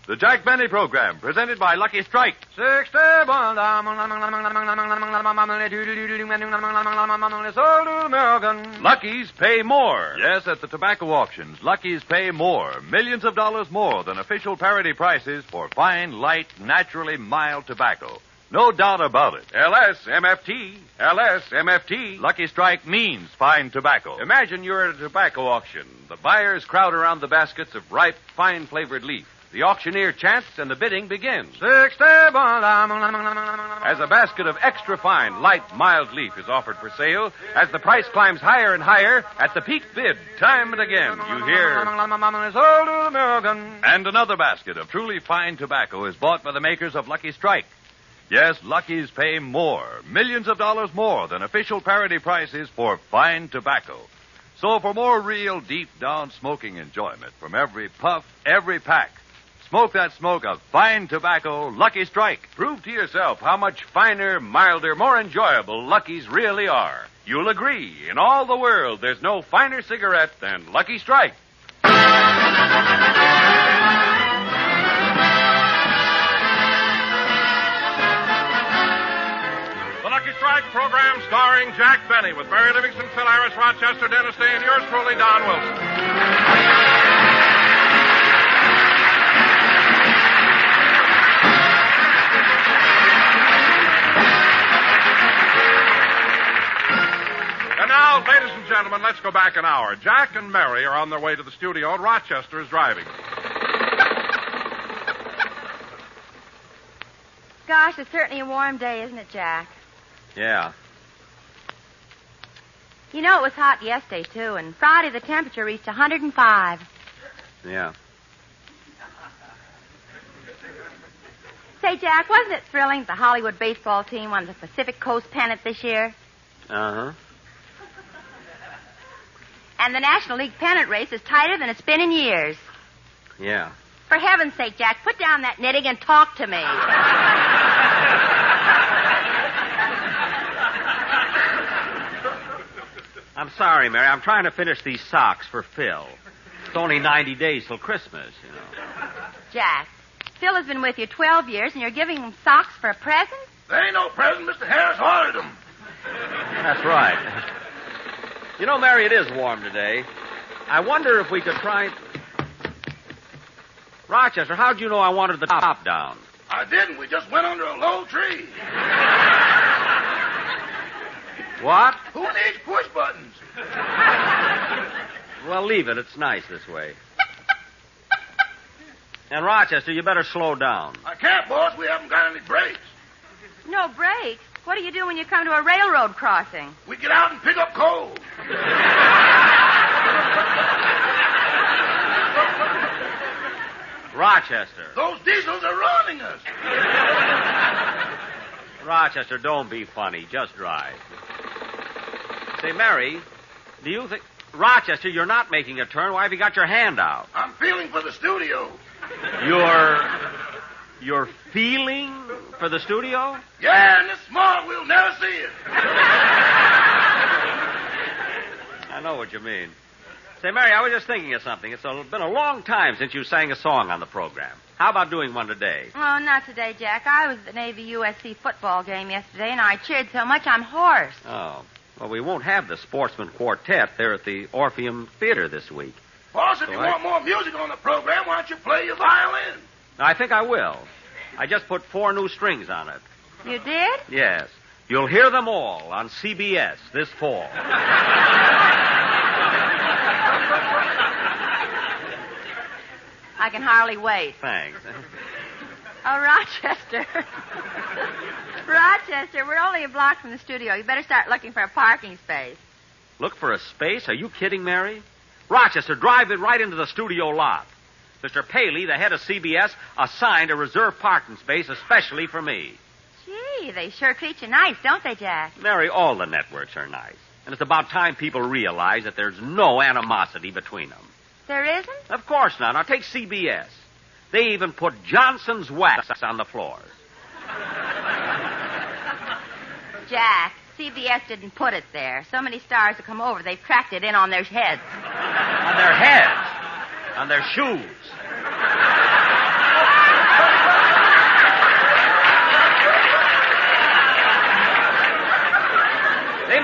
The Jack Benny Program, presented by Lucky Strike. Lucky's pay more. Yes, at the tobacco auctions, Lucky's pay more. Millions of dollars more than official parity prices for fine, light, naturally mild tobacco. No doubt about it. LSMFT. LSMFT. Lucky Strike means fine tobacco. Imagine you're at a tobacco auction. The buyers crowd around the baskets of ripe, fine-flavored leaf. The auctioneer chants and the bidding begins. As a basket of extra fine, light, mild leaf is offered for sale, as the price climbs higher and higher, at the peak bid, time and again, you hear... And another basket of truly fine tobacco is bought by the makers of Lucky Strike. Yes, Lucky's pay more, millions of dollars more than official parity prices for fine tobacco. So for more real, deep-down smoking enjoyment from every puff, every pack, smoke that smoke of fine tobacco, Lucky Strike. Prove to yourself how much finer, milder, more enjoyable Lucky's really are. You'll agree, in all the world, there's no finer cigarette than Lucky Strike. The Lucky Strike program starring Jack Benny with Barry Livingston, Phil Harris, Rochester, Dennis Day, and yours truly, Don Wilson. And now, ladies and gentlemen, let's go back an hour. Jack and Mary are on their way to the studio, and Rochester is driving. Gosh, it's certainly a warm day, isn't it, Jack? Yeah. You know, it was hot yesterday, too, and Friday the temperature reached 105. Yeah. Say, Jack, wasn't it thrilling the Hollywood baseball team won the Pacific Coast pennant this year? Uh-huh. And the National League pennant race is tighter than it's been in years. Yeah. For heaven's sake, Jack, put down that knitting and talk to me. I'm sorry, Mary. I'm trying to finish these socks for Phil. It's only 90 days till Christmas, you know. Jack, Phil has been with you 12 years, and you're giving him socks for a present? There ain't no present. Mr. Harris ordered them. That's right. You know, Mary, it is warm today. I wonder if we could try... Rochester, how'd you know I wanted the top down? I didn't. We just went under a low tree. What? Who needs push buttons? Well, leave it. It's nice this way. And, Rochester, you better slow down. I can't, boss. We haven't got any brakes. No brakes? What do you do when you come to a railroad crossing? We get out and pick up coal. Rochester. Those diesels are ruining us. Rochester, don't be funny. Just drive. Say, Mary, do you think... Rochester, you're not making a turn. Why have you got your hand out? I'm feeling for the studio. You're feeling for the studio? Yeah, and it's small. We'll never see it. I know what you mean. Say, Mary, I was just thinking of something. It's been a long time since you sang a song on the program. How about doing one today? Oh, not today, Jack. I was at the Navy-USC football game yesterday, and I cheered so much I'm hoarse. Oh. Well, we won't have the Sportsman Quartet there at the Orpheum Theater this week. Boss, if you want more music on the program, why don't you play your violin? I think I will. I just put 4 new strings on it. You did? Yes. You'll hear them all on CBS this fall. I can hardly wait. Thanks. Oh, Rochester. Rochester, we're only a block from the studio. You better start looking for a parking space. Look for a space? Are you kidding, Mary? Rochester, drive it right into the studio lot. Mr. Paley, the head of CBS, assigned a reserved parking space especially for me. Gee, they sure treat you nice, don't they, Jack? Mary, all the networks are nice. And it's about time people realize that there's no animosity between them. There isn't? Of course not. Now, take CBS. They even put Johnson's wax on the floors. Jack, CBS didn't put it there. So many stars have come over, they've tracked it in on their heads. On their heads? On their shoes?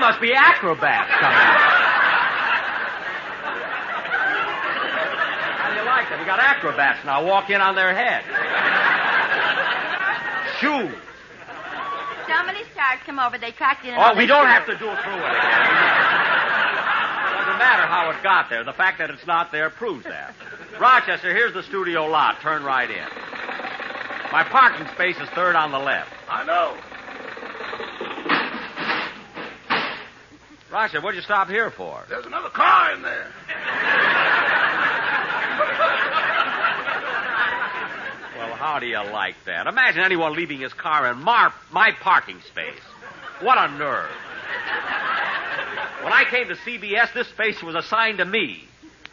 must be acrobats coming in. How do you like them? We got acrobats now. Walk in on their head. Shoes. So many stars come over, they tracked in. Oh, we don't have to do it through it again. Doesn't matter how it got there. The fact that it's not there proves that. Rochester, here's the studio lot. Turn right in. My parking space is third on the left. I know. Rochester, what'd you stop here for? There's another car in there. Well, how do you like that? Imagine anyone leaving his car in my parking space. What a nerve. When I came to CBS, this space was assigned to me.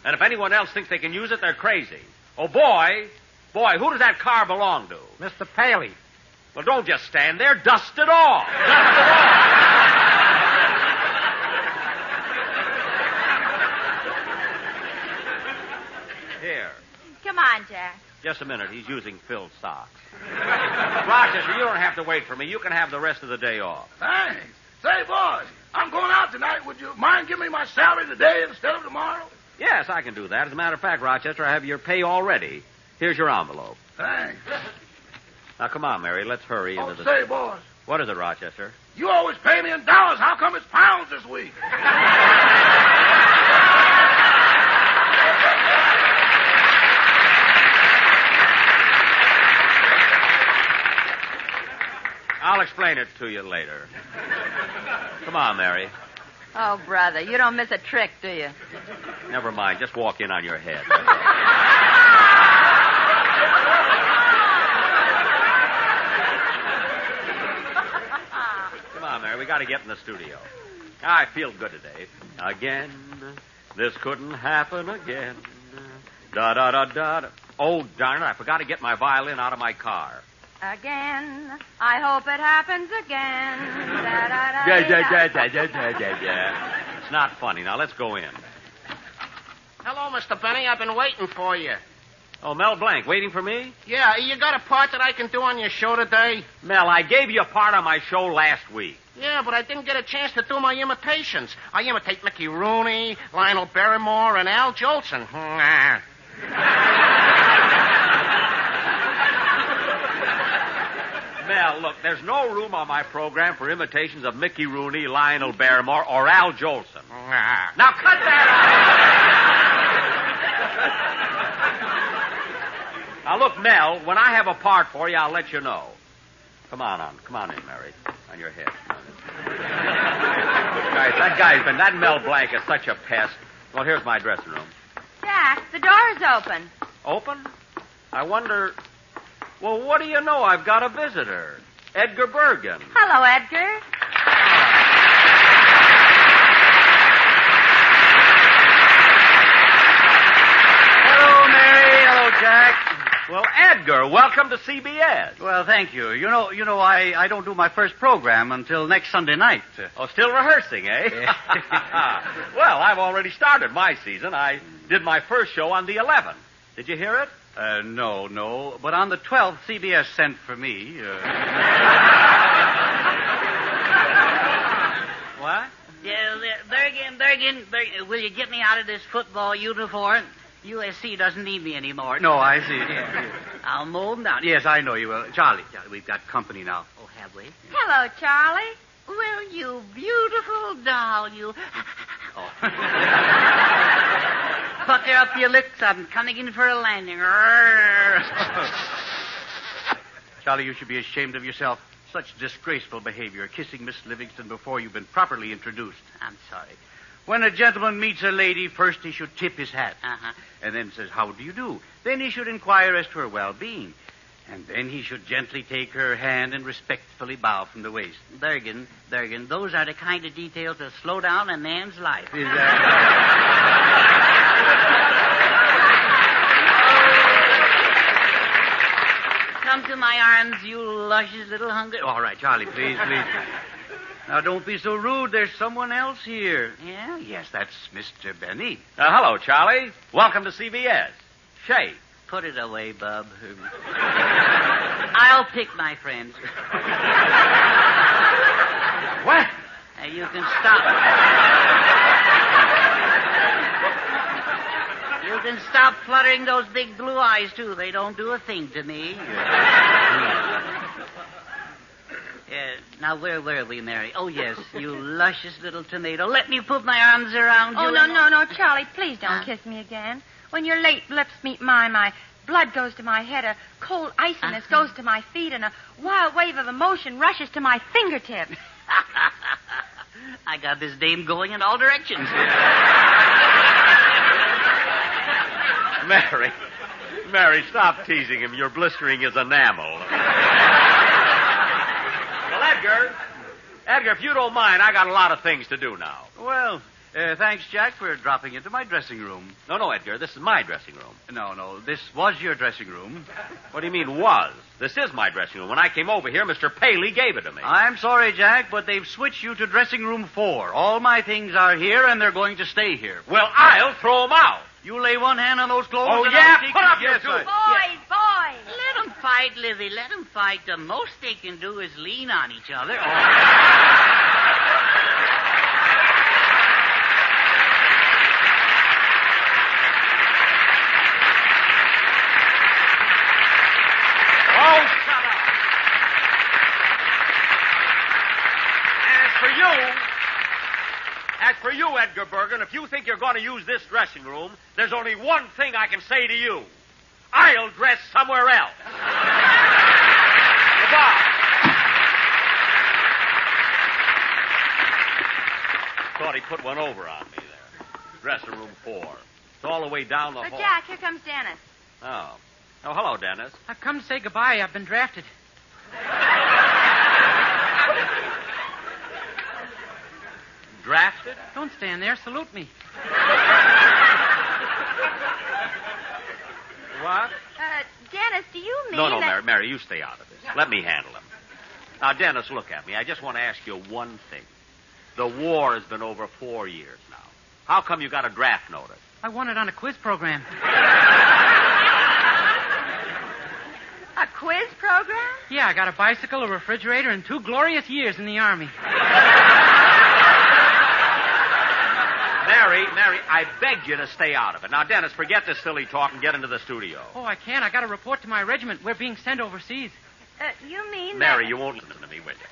And if anyone else thinks they can use it, they're crazy. Oh, boy, who does that car belong to? Mr. Paley. Well, don't just stand there. Dust it off. Dust it off. Here. Come on, Jack. Just a minute. He's using filled socks. Rochester, you don't have to wait for me. You can have the rest of the day off. Thanks. Say, boys, I'm going out tonight. Would you mind giving me my salary today instead of tomorrow? Yes, I can do that. As a matter of fact, Rochester, I have your pay already. Here's your envelope. Thanks. Now, come on, Mary. Let's hurry into the... Say, boys, What is it, Rochester? you always pay me in dollars. How come it's pounds this week? I'll explain it to you later. Come on, Mary. Oh, brother, you don't miss a trick, do you? Never mind. Just walk in on your head. Come on, Mary. We got to get in the studio. I feel good today. Again, this couldn't happen again. Da-da-da-da. Oh, darn it. I forgot to get my violin out of my car. Again, I hope it happens again. Yeah. It's not funny. Now, let's go in. Hello, Mr. Benny. I've been waiting for you. Oh, Mel Blanc, waiting for me? Yeah, you got a part that I can do on your show today? Mel, I gave you a part on my show last week. Yeah, but I didn't get a chance to do my imitations. I imitate Mickey Rooney, Lionel Barrymore, and Al Jolson. Mel, look, there's no room on my program for imitations of Mickey Rooney, Lionel Barrymore, or Al Jolson. Now cut that out! Now look, Mel, when I have a part for you, I'll let you know. Come on in, Mary. On your head. Guys, that Mel Blanc is such a pest. Well, here's my dressing room. Jack, the door's open. Open? I wonder... Well, what do you know? I've got a visitor. Edgar Bergen. Hello, Edgar. Hello, Mary. Hello, Jack. Well, Edgar, welcome to CBS. Well, thank you. You know, I don't do my first program until next Sunday night. Oh, still rehearsing, eh? Well, I've already started my season. I did my first show on the 11th. Did you hear it? No. But on the 12th, CBS sent for me. What? Yeah, Bergen, will you get me out of this football uniform? USC doesn't need me anymore. No, I see. I'll mow them down. Yes, I know you will. Charlie, we've got company now. Oh, have we? Hello, Charlie. Well, you beautiful doll, you... Oh. Pucker up your lips. I'm coming in for a landing. Charlie, you should be ashamed of yourself. Such disgraceful behavior, kissing Miss Livingston before you've been properly introduced. I'm sorry. When a gentleman meets a lady, first he should tip his hat. Uh-huh. And then says, how do you do? Then he should inquire as to her well-being. And then he should gently take her hand and respectfully bow from the waist. Bergen, those are the kind of details that slow down a man's life. Is that... Come to my arms, you luscious little hungry... All right, Charlie, please. Now, don't be so rude. There's someone else here. Yeah? Yes, that's Mr. Benny. Hello, Charlie. Welcome to CBS. Shake. Put it away, bub. I'll pick my friends. What? You can stop. You can stop fluttering those big blue eyes, too. They don't do a thing to me. Now, where were we, Mary? Oh, yes, you luscious little tomato. Let me put my arms around you. Oh, no, Charlie, please don't kiss me again. When your late lips meet mine, my blood goes to my head, a cold iciness goes to my feet, and a wild wave of emotion rushes to my fingertips. I got this dame going in all directions. Mary, stop teasing him. You're blistering his enamel. Well, Edgar, if you don't mind, I got a lot of things to do now. Well, thanks, Jack, for dropping into my dressing room. No, Edgar, this is my dressing room. No, this was your dressing room. What do you mean, was? This is my dressing room. When I came over here, Mr. Paley gave it to me. I'm sorry, Jack, but they've switched you to dressing room 4. All my things are here, and they're going to stay here. Well, I'll throw them out. You lay one hand on those clothes. Oh, and yeah? I'll take Put up you. your two. Boys. Let them fight, Lizzie. Let them fight. The most they can do is lean on each other. Oh, shut up. As for you, Edgar Bergen, if you think you're going to use this dressing room, there's only one thing I can say to you. I'll dress somewhere else. Goodbye. Thought he put one over on me there. Dressing room 4. It's all the way down the hall. Jack, here comes Dennis. Oh, hello, Dennis. I've come to say goodbye. I've been drafted. Drafted? Don't stand there. Salute me. What? Dennis, do you mean No, that... Mary, you stay out of this. Let me handle him. Now, Dennis, look at me. I just want to ask you one thing. The war has been over 4 years now. How come you got a draft notice? I won it on a quiz program. A quiz program? Yeah, I got a bicycle, a refrigerator, and 2 glorious years in the Army. Mary, I begged you to stay out of it. Now, Dennis, forget this silly talk and get into the studio. Oh, I can't. I got to report to my regiment. We're being sent overseas. You mean Mary, that... you won't listen to me, will you?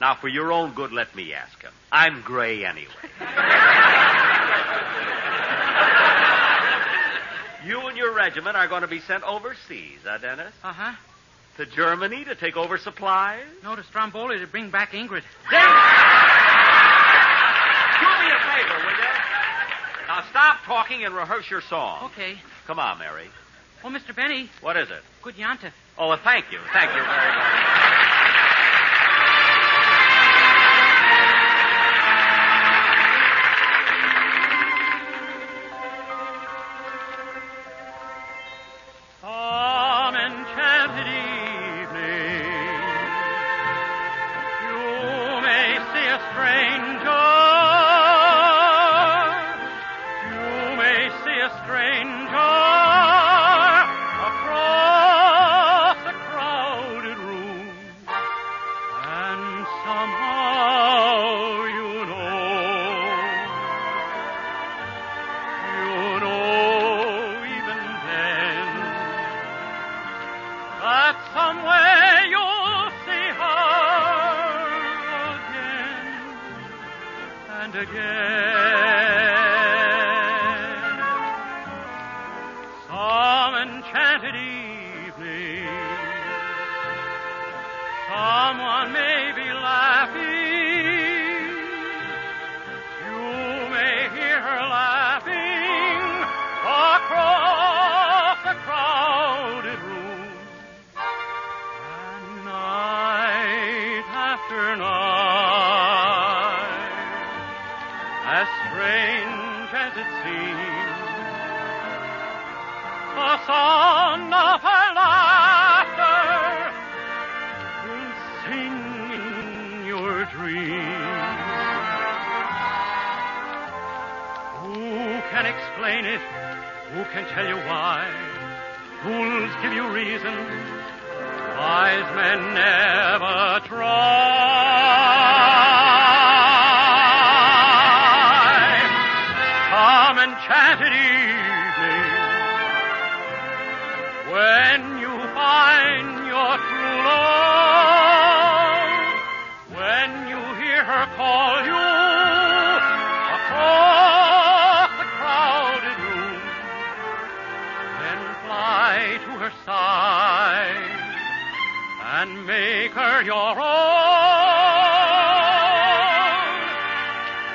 Now, for your own good, let me ask him. I'm gray anyway. You and your regiment are going to be sent overseas, Dennis? Uh-huh. To Germany to take over supplies? No, to Stromboli to bring back Ingrid. Do me a favor, will you? Now, stop talking and rehearse your song. Okay. Come on, Mary. Oh, Mr. Benny. What is it? Good Yontif. Oh, well, thank you. Thank you very much. Someone may be laughing. You may hear her laughing across a crowded room. And night after night, as strange as it seems, the sound of her laughter will sing in your dreams. Who can explain it? Who can tell you why? Fools give you reason. Wise men never try. When you find your true love, when you hear her call you across the crowded room, then fly to her side and make her your own.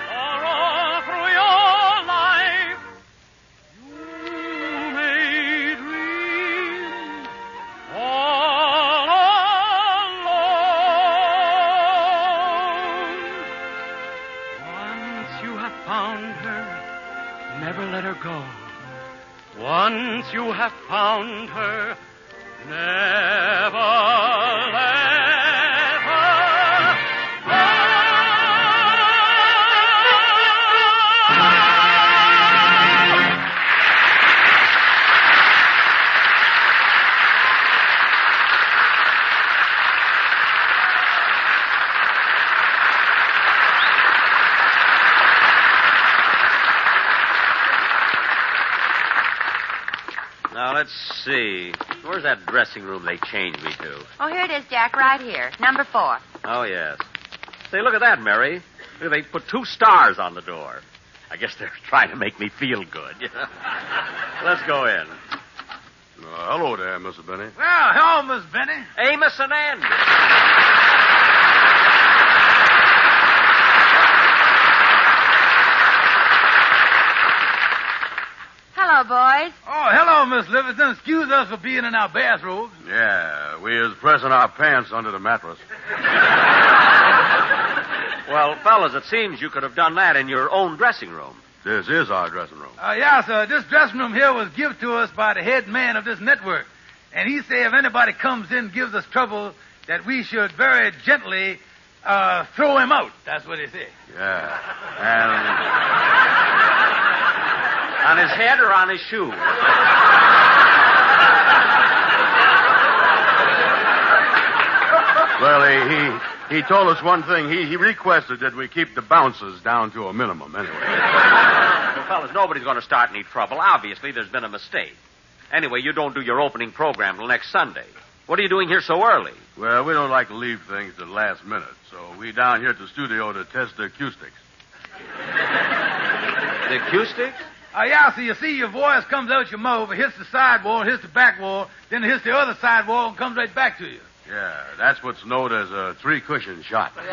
For all through your life, you may dream all alone. Once you have found her, never let her go. Once you have found her, never let her Now, let's see. Where's that dressing room they changed me to? Oh, here it is, Jack, right here. Number 4. Oh, yes. Say, look at that, Mary. Look, they put 2 stars on the door. I guess they're trying to make me feel good. Let's go in. Hello there, Mr. Benny. Well, hello, Miss Benny. Amos and Andy. Hello, boys. Oh, hello, Miss Livingston. Excuse us for being in our bathrobes. Yeah, we is pressing our pants under the mattress. Well, fellas, it seems you could have done that in your own dressing room. This is our dressing room. Yeah, sir. This dressing room here was given to us by the head man of this network. And he said if anybody comes in and gives us trouble, that we should very gently throw him out. That's what he said. Yeah. On his head or on his shoe? Well, he told us one thing. He requested that we keep the bounces down to a minimum, anyway. Well, fellas, nobody's going to start any trouble. Obviously, there's been a mistake. Anyway, you don't do your opening program till next Sunday. What are you doing here so early? Well, we don't like to leave things to the last minute, so we down here at the studio to test the acoustics. The acoustics? Yeah, so you see your voice comes out your mouth, it hits the side wall, hits the back wall, then it hits the other side wall and comes right back to you. Yeah, that's what's known as a 3-cushion shot. Well,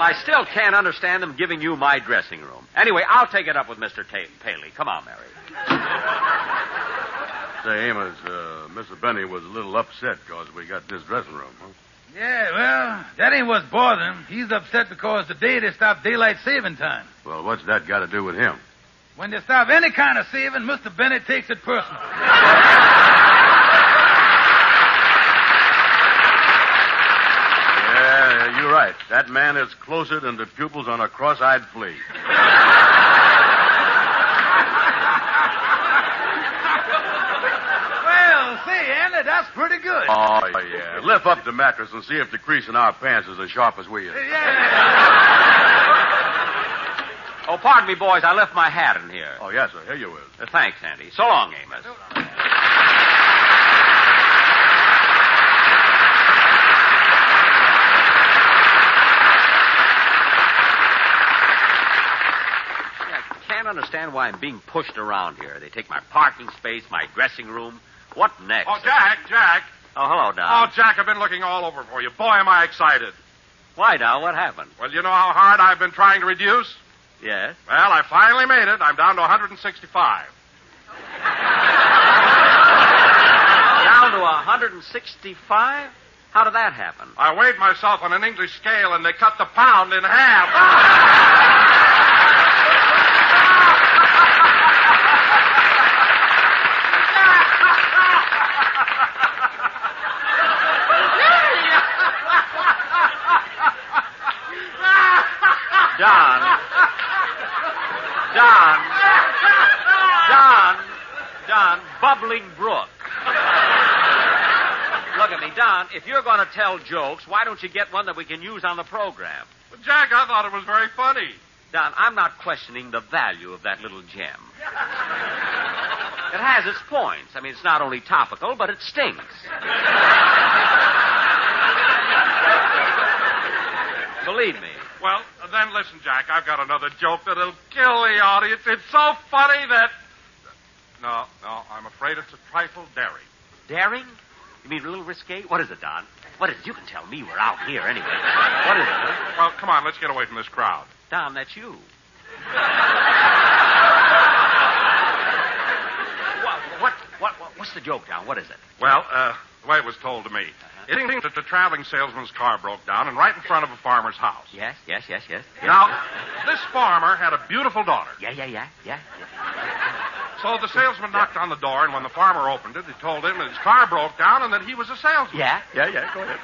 I still can't understand them giving you my dressing room. Anyway, I'll take it up with Mr. Paley. Come on, Mary. Say, Amos, Mr. Benny was a little upset because we got this dressing room, huh? Yeah, well, that ain't what's bothering him. He's upset because today they stopped daylight saving time. Well, what's that got to do with him? When they stop any kind of saving, Mr. Bennett takes it personal. Yeah, you're right. That man is closer than the pupils on a cross-eyed flea. Well, say, Andy, that's pretty good. Oh, yeah. Lift up the mattress and see if the crease in our pants is as sharp as we is. Oh, pardon me, boys. I left my hat in here. Oh, yes, sir. Here you is. Thanks, Andy. So long, Amos. I can't understand why I'm being pushed around here. They take my parking space, my dressing room. What next? Oh, Jack. Oh, hello, Don. Oh, Jack, I've been looking all over for you. Boy, am I excited. Why, Don? What happened? Well, you know how hard I've been trying to reduce? Yes? Well, I finally made it. I'm down to 165. Down to 165? How did that happen? I weighed myself on an English scale, and they cut the pound in half. Don, bubbling brook. Look at me, Don, if you're going to tell jokes, why don't you get one that we can use on the program? But, Jack, I thought it was very funny. Don, I'm not questioning the value of that little gem. It has its points. I mean, it's not only topical, but it stings. Believe me. Well, then listen, Jack. I've got another joke that'll kill the audience. It's so funny that... No, I'm afraid it's a trifle daring. Daring? You mean a little risque? What is it, Don? What is it? You can tell me. We're out here anyway. What is it? Huh? Well, come on. Let's get away from this crowd. Don, that's you. What's the joke, Don? What is it? Well, the way it was told to me. It seems that the traveling salesman's car broke down and right in front of a farmer's house. Yes. Now, this farmer had a beautiful daughter. Yeah. So the salesman knocked on the door, and when the farmer opened it, he told him that his car broke down and that he was a salesman. Yeah. Go ahead.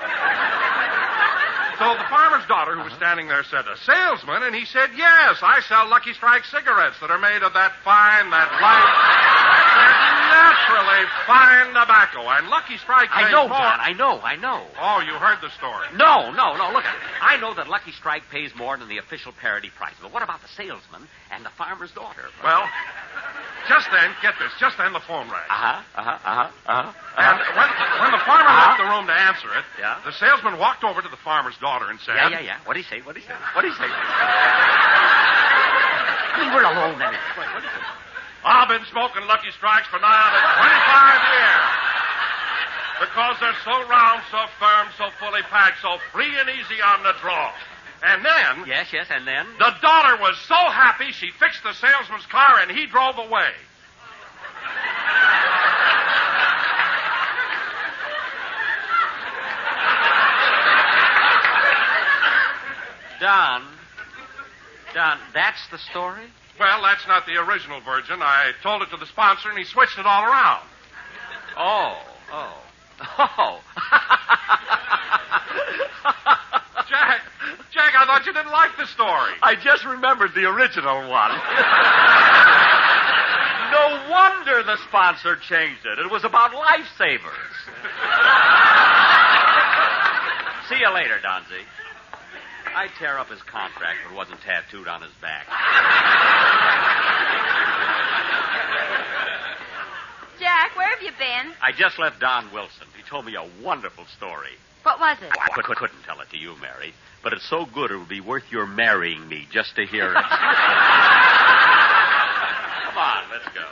So the farmer's daughter, who was standing there, said, "A salesman?" And he said, "Yes, I sell Lucky Strike cigarettes that are made of that fine, that light, that naturally fine tobacco. And Lucky Strike pays more." Don, I know. Oh, you heard the story. No. Look, I know that Lucky Strike pays more than the official parity price. But what about the salesman and the farmer's daughter? Well, just then, get this, the phone rang. And when the farmer left the room to answer it, the salesman walked over to the farmer's daughter and said... Yeah. What'd he say? I mean, we're alone then. What'd he say? I've been smoking Lucky Strikes for nigh on 25 years. Because they're so round, so firm, so fully packed, so free and easy on the draw. And then... Yes, and then? The daughter was so happy she fixed the salesman's car and he drove away. Don, that's the story? Well, that's not the original version. I told it to the sponsor and he switched it all around. Oh. Jack, I thought you didn't like the story. I just remembered the original one. No wonder the sponsor changed it. It was about lifesavers. See you later, Donzie. I'd tear up his contract if it wasn't tattooed on his back. Jack, where have you been? I just left Don Wilson. He told me a wonderful story. What was it? I couldn't tell it to you, Mary, but it's so good it would be worth your marrying me just to hear it. Come on, let's go.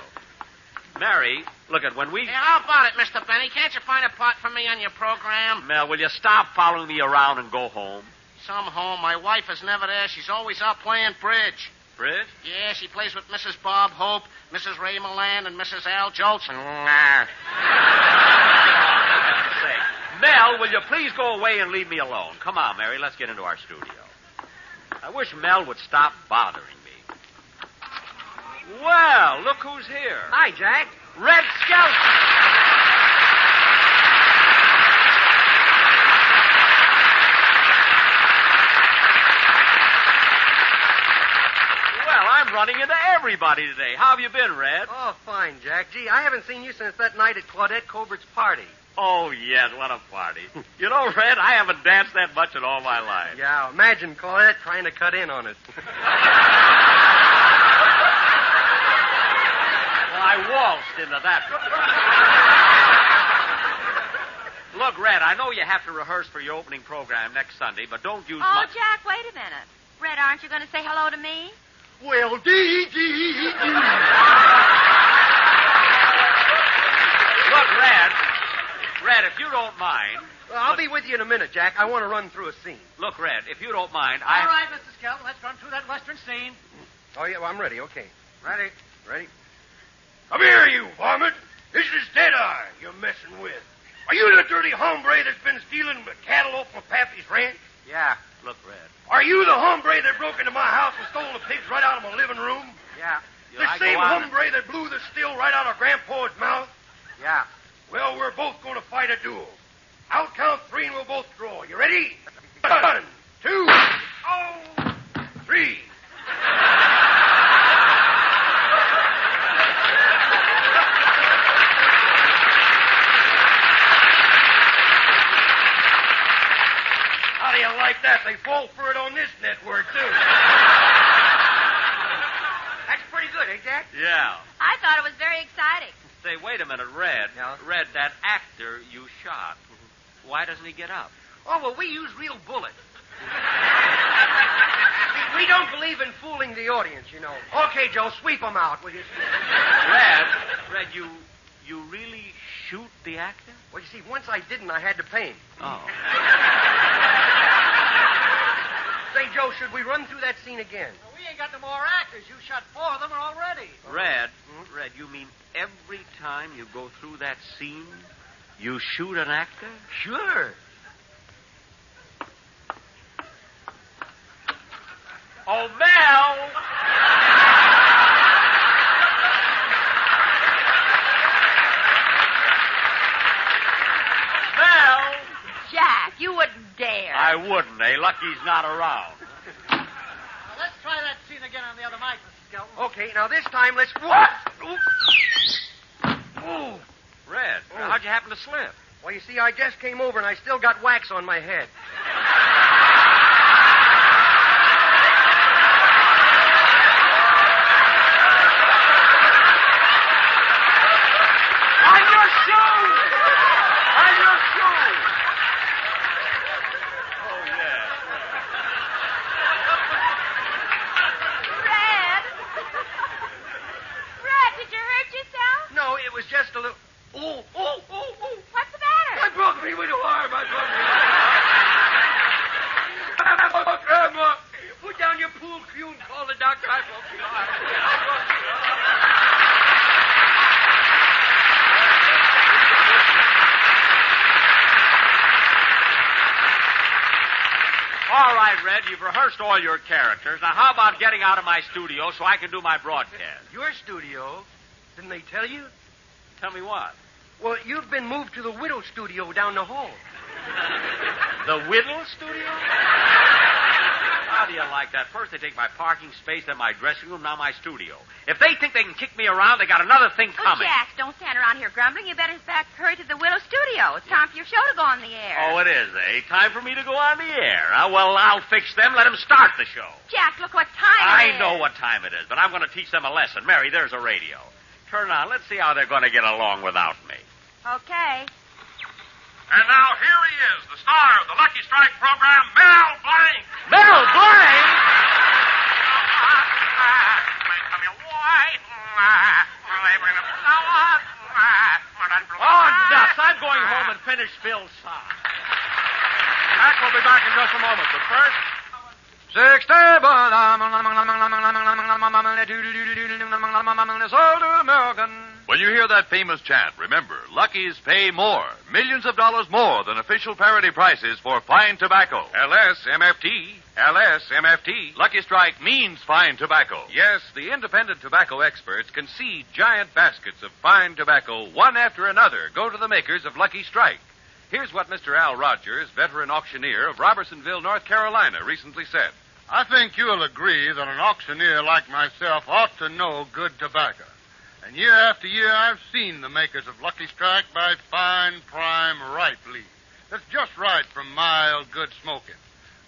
Mary, look at when we... Hey, how about it, Mr. Benny? Can't you find a part for me on your program? Mel, will you stop following me around and go home? Some home. My wife is never there. She's always out playing bridge. Bridge? Yeah, she plays with Mrs. Bob Hope, Mrs. Ray Milland, and Mrs. Al Jolson. Mel, will you please go away and leave me alone? Come on, Mary, let's get into our studio. I wish Mel would stop bothering me. Well, look who's here. Hi, Jack. Red Skelton. I'm running into everybody today. How have you been, Red? Oh, fine, Jack. Gee, I haven't seen you since that night at Claudette Colbert's party. Oh, yes, what a party. You know, Red, I haven't danced that much in all my life. Yeah, imagine Claudette trying to cut in on us. Well, I waltzed into that. Look, Red, I know you have to rehearse for your opening program next Sunday, but don't use Oh, much... Jack, wait a minute. Red, aren't you going to say hello to me? Well, Look, Red, if you don't mind... Well, I'll be with you in a minute, Jack. I want to run through a scene. Look, Red, if you don't mind, All right, Mr. Skelton, let's run through that western scene. Oh, yeah, well, I'm ready. Okay. Ready. Come here, you varmint. This is Deadeye you're messing with. Are you the dirty hombre that's been stealing the cattle off of Pappy's ranch? Yeah. Look, Red. Are you the hombre that broke into my house and stole the pigs right out of my living room? Yeah. The same hombre that blew the still right out of Grandpa's mouth? Yeah. Well, we're both going to fight a duel. I'll count three and we'll both draw. You ready? 1, 2, 3. How do you like that? They fall for it on this network, too. eh, Jack? Yeah. I thought it was very exciting. Say, wait a minute, Red. Yeah? Red, that actor you shot. Why doesn't he get up? Oh, well, we use real bullets. We don't believe in fooling the audience, you know. Okay, Joe, sweep them out, will you? Red, you really shoot the actor? Well, you see, once I didn't, I had to pay him. Oh. Say, Joe, should we run through that scene again? Well, we ain't got no more actors. You shot 4 of them already. Red, you mean every time you go through that scene, you shoot an actor? Sure. Oh, Mel! Mel! Jack, you wouldn't dare. I wouldn't, eh? Lucky's not around. Now, let's try that scene again on the other mic, Mr. Skelton. Okay, now this time let's... Ooh. Red, how'd you happen to slip? Well, you see, I just came over and I still got wax on my head. On your shoe! On your shoe! Oh, yeah. Red, did you hurt yourself? No, it was just a little... Oh. What's the matter? I broke me with a arm. Put down your pool cue and call the doctor. I broke the arm. All right, Red, you've rehearsed all your characters. Now, how about getting out of my studio so I can do my broadcast? Your studio? Didn't they tell you? Tell me what? Well, you've been moved to the widow studio down the hall. The Whittle studio? How do you like that? First they take my parking space, then my dressing room, now my studio. If they think they can kick me around, they got another thing coming. Jack, don't stand around here grumbling. You better hurry to the Willow Studio. It's time for your show to go on the air. Oh, it is, eh? Time for me to go on the air. Well, I'll fix them. Let them start the show. Jack, look what time it is. I know what time it is, but I'm going to teach them a lesson. Mary, there's a radio. Turn on. Let's see how they're going to get along without me. Okay. And now here he is, the star of the Lucky Strike program, Mel Blanc. Mel Blanc? Oh, nuts. I'm going home and finish Phil's song. Mac will be back in just a moment, but first... When you hear that famous chant, remember, Lucky's pay more, millions of dollars more than official parity prices for fine tobacco. LSMFT. LSMFT. Lucky Strike means fine tobacco. Yes, the independent tobacco experts can see giant baskets of fine tobacco, one after another, go to the makers of Lucky Strike. Here's what Mr. Al Rogers, veteran auctioneer of Robertsonville, North Carolina, recently said. I think you'll agree that an auctioneer like myself ought to know good tobacco. And year after year, I've seen the makers of Lucky Strike buy fine, prime, ripe leaf. That's just right from mild, good smoking.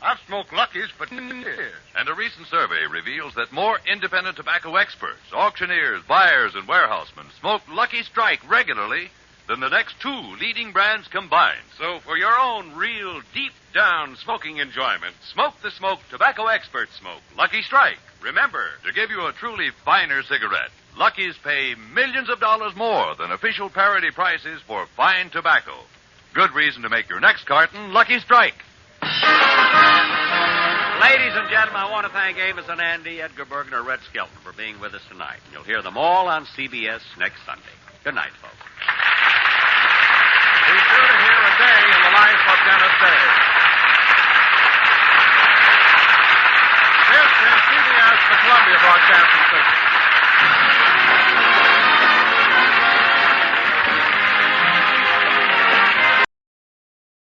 I've smoked Lucky's for 10 years. And a recent survey reveals that more independent tobacco experts, auctioneers, buyers, and warehousemen smoke Lucky Strike regularly than the next two leading brands combined. So for your own real deep-down smoking enjoyment, Smoke the Smoke Tobacco Expert Smoke, Lucky Strike. Remember, To give you a truly finer cigarette, Lucky's pay millions of dollars more than official parity prices for fine tobacco. Good reason to make your next carton Lucky Strike. Ladies and gentlemen, I want to thank Amos and Andy, Edgar, Bergen, and Red Skelton for being with us tonight. And you'll hear them all on CBS next Sunday. Good night, folks. be sure to hear A Day in the Life of Dennis Day. This is CBS, the Columbia Broadcasting System.